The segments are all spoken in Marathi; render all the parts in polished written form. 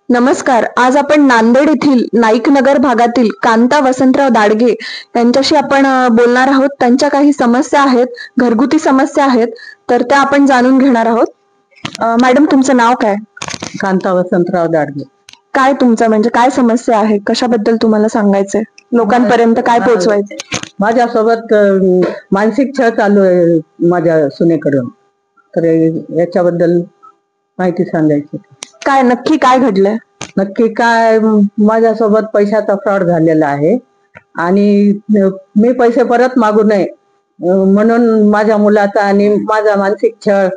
नमस्कार. आज आपण नांदेड येथील नाईक नगर भागातील कांता वसंतराव दाडगे यांच्याशी आपण बोलणार आहोत. त्यांच्या काही समस्या आहेत, घरगुती समस्या आहेत, तर त्या आपण जाणून घेणार आहोत. मॅडम, तुमचं नाव काय? कांता वसंतराव दाडगे. काय तुमचं म्हणजे काय समस्या आहे? कशाबद्दल तुम्हाला सांगायचंय? लोकांपर्यंत काय पोहोचवायचंय? माझ्यासोबत मानसिक छळ चालू आहे माझ्या सुनेकडून, तर याच्याबद्दल माहिती सांगायची. काय नक्की काय घडलंय? नक्की काय, माझ्यासोबत पैशाचा फ्रॉड झालेला आहे आणि मी पैसे परत मागू नये म्हणून माझ्या मुलाचा आणि माझा मानसिक छळ,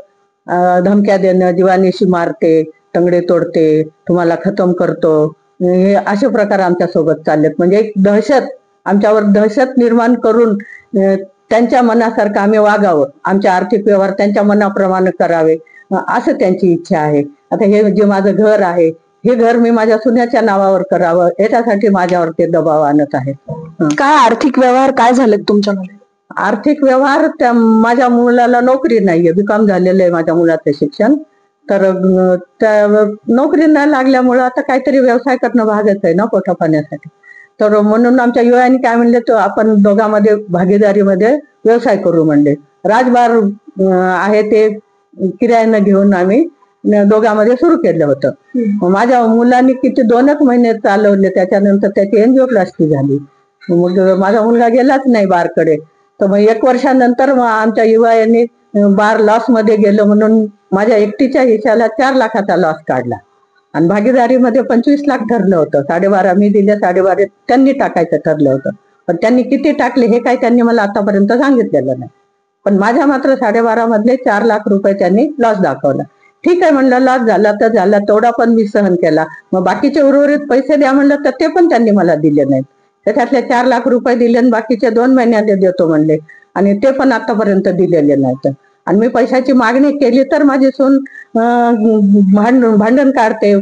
धमक्या देणं, दिवाणीशी मारते, तंगडे तोडते, तुम्हाला खतम करतो, हे असे प्रकार आमच्या सोबत चाललेत. म्हणजे एक दहशत, आमच्यावर दहशत निर्माण करून त्यांच्या मनासारखं आम्ही वागावं, आमचे आर्थिक व्यवहार त्यांच्या मनाप्रमाणे करावे असं त्यांची इच्छा आहे. आता हे जे माझं घर आहे, हे घर मी माझ्या सुन्याच्या नावावर करावं याच्यासाठी माझ्यावर ते दबाव आणत आहेत. काय आर्थिक व्यवहार काय झालेत तुमच्यामध्ये? आर्थिक व्यवहार, त्या माझ्या मुलाला नोकरी नाहीये, बीकॉम झालेलं आहे माझ्या मुलाचं शिक्षण, तर त्या नोकरी नाही लागल्यामुळं आता काहीतरी व्यवसाय करणं भागच आहे ना पोटा पाण्यासाठी. तर म्हणून आमच्या युवानी काय म्हणले, तर आपण दोघांमध्ये भागीदारीमध्ये व्यवसाय करू म्हणले. राजबार आहे ते किरायानं घेऊन आम्ही दोघांमध्ये सुरू केलं होतं. माझ्या मुलांनी किती 2च महिने चालवले, त्याच्यानंतर त्याची एन्जिओप्लास्टी झाली. मग माझा मुलगा गेलाच नाही बारकडे. तर मग 1 वर्षानंतर मग आमच्या युवा यांनी बार लॉस मध्ये गेलं म्हणून माझ्या एकटीच्या हिशाला 4 लाखाचा लॉस काढला आणि भागीदारीमध्ये 25 लाख ठरलं होतं. 12.5 मी दिले, 12.5 त्यांनी टाकायचं ठरलं होतं. पण त्यांनी किती टाकले हे काही त्यांनी मला आतापर्यंत सांगितलेलं नाही. पण माझ्या मात्र 12.5 मधले 4 लाख रुपये त्यांनी लॉस दाखवला. ठीक आहे म्हणलं, लॉस झाला तर झाला, तेवढा पण मी सहन केला. मग बाकीचे उर्वरित पैसे द्या म्हणलं तर ते पण त्यांनी मला दिले नाहीत. त्याच्यातले 4 लाख रुपये दिले आणि बाकीचे 2 महिन्यात देतो म्हणले आणि ते पण आतापर्यंत दिलेले नाहीत. आणि मी पैशाची मागणी केली तर माझी सून भांडण काढते,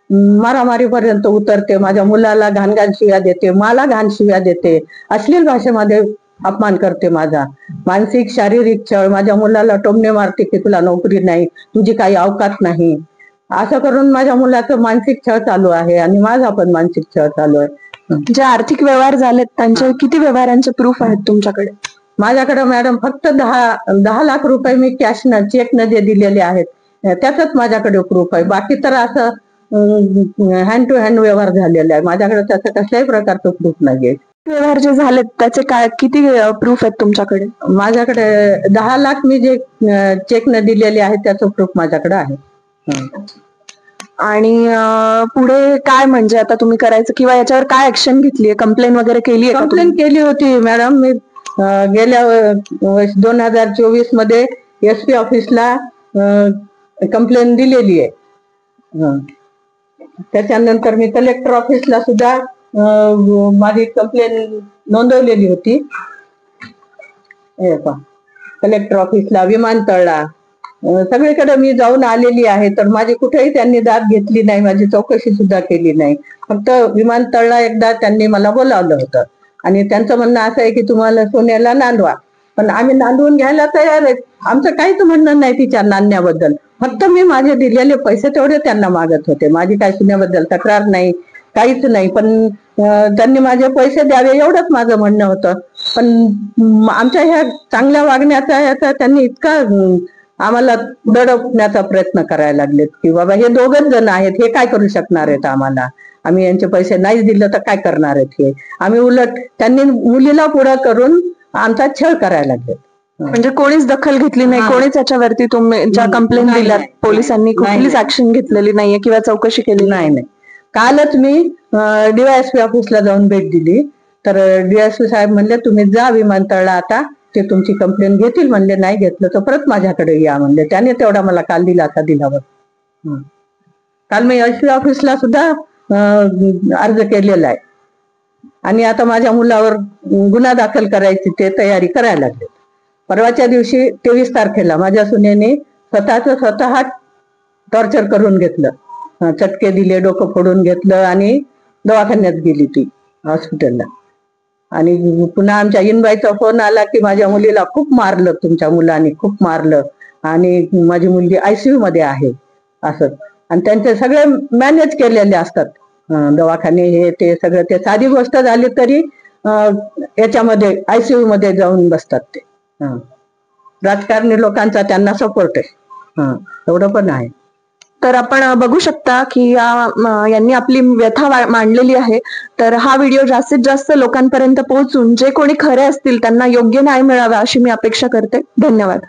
मारामारीपर्यंत उतरते, माझ्या मुलाला घाण शिव्या देते, मला घाण शिव्या देते, अश्लील भाषेमध्ये अपमान करते माझा. मानसिक शारीरिक छळ, माझ्या मुलाला टोमणे मारते की तुला नोकरी नाही, तुझी काही अवकात नाही, असं करून माझ्या मुलाचं मानसिक छळ चालू आहे आणि माझा पण मानसिक छळ चालू आहे. जे आर्थिक व्यवहार झालेत त्यांचे किती व्यवहारांचे प्रूफ आहेत तुमच्याकडे? माझ्याकडे मॅडम फक्त 10 लाख रुपये मी कॅश न चेक न जे दिलेले आहेत त्याचाच माझ्याकडे प्रूफ आहे. बाकी तर असं हँड टू हँड व्यवहार झालेला आहे. माझ्याकडे त्याचं कसल्याही प्रकारचं प्रूफ नाहीये. व्यवहार जे झालेत त्याचे काय किती प्रूफ आहेत तुमच्याकडे? माझ्याकडे 10 लाख मी जे चेक न दिलेले आहेत त्याचं प्रूफ माझ्याकडे आहे. आणि पुढे काय म्हणजे आता तुम्ही करायचं किंवा याच्यावर काय ऍक्शन घेतलीये? कंप्लेंट वगैरे केली आहे? कंप्लेंट केली होती मॅडम मी गेल्या 2024 मध्ये SP ऑफिसला कंप्लेंट दिलेली आहे. त्याच्यानंतर मी कलेक्टर ऑफिसला सुद्धा माझी कंप्लेंट नोंदवलेली होती. कलेक्टर ऑफिसला, विमानतळला, सगळीकडे मी जाऊन आलेली आहे. तर माझी कुठेही त्यांनी दाद घेतली नाही, माझी चौकशी सुद्धा केली नाही. फक्त विमानतळला एकदा त्यांनी मला बोलावलं होतं आणि त्यांचं म्हणणं असं आहे की तुम्हाला सोन्याला नांदवा. पण आम्ही नांदवून घ्यायला तयार आहेत, आमचं काहीच म्हणणं नाही तिच्या नांदण्याबद्दल. फक्त मी माझे दिलेले पैसे तेवढे त्यांना मागत होते, माझी काही सोन्याबद्दल तक्रार नाही, काहीच नाही. पण त्यांनी माझे पैसे द्यावे एवढंच माझं म्हणणं होतं. पण आमच्या ह्या चांगल्या वागण्याचा याचा त्यांनी इतका आम्हाला दडपण्याचा प्रयत्न करायला लागलेत की बाबा हे 2च जण आहेत, हे काय करू शकणार आहेत आम्हाला, आम्ही यांचे पैसे नाहीच दिलं तर काय करणार आहेत हे. आम्ही उलट त्यांनी मुलीला पुढं करून आमचा छळ करायला लागले. म्हणजे कोणीच दखल घेतली नाही, कोणीच याच्यावरती तुम्ही ज्या कंप्लेंट दिल्यात पोलिसांनी कुठलीच ऍक्शन घेतलेली नाहीये किंवा चौकशी केली नाही. कालच मी DYSP ऑफिसला जाऊन भेट दिली, तर DSP साहेब म्हणले तुम्ही जा विमानतळला, आता ते तुमची कंप्लेंट घेतील म्हणले, नाही घेतलं तर परत माझ्याकडे या म्हणले. त्याने तेवढा मला काल दिलासा दिला होता. काल मी SP ऑफिसला सुद्धा अर्ज केलेला आहे आणि आता माझ्या मुलावर गुन्हा दाखल करायची ते तयारी करायला लागले. परवाच्या दिवशी 23 तारखेला माझ्या सुनेने स्वतः टॉर्चर करून घेतलं, चटके दिले, डोकं फोडून घेतलं आणि दवाखान्यात गेली ती हॉस्पिटलला. आणि पुन्हा आमच्या इनबाईचा फोन आला की माझ्या मुलीला खूप मारलं, तुमच्या मुलाने खूप मारलं आणि माझी मुलगी ICU मध्ये आहे असं. आणि त्यांचे सगळे मॅनेज केलेले असतात. दवाखाने हे ते सगळं, ते साधी गोष्ट झाली तरी याच्यामध्ये ICU मध्ये जाऊन बसतात ते. राजकारणी लोकांचा त्यांना सपोर्ट आहे. एवढं पण आहे. तर आपण बघू शकता की यांनी आपली व्यथा मांडलेली आहे. तर हा व्हिडिओ जास्तीत जास्त लोकांपर्यंत पोहोचून जे कोणी खरे असतील त्यांना योग्य न्याय मिळावा अशी मी अपेक्षा करते. धन्यवाद.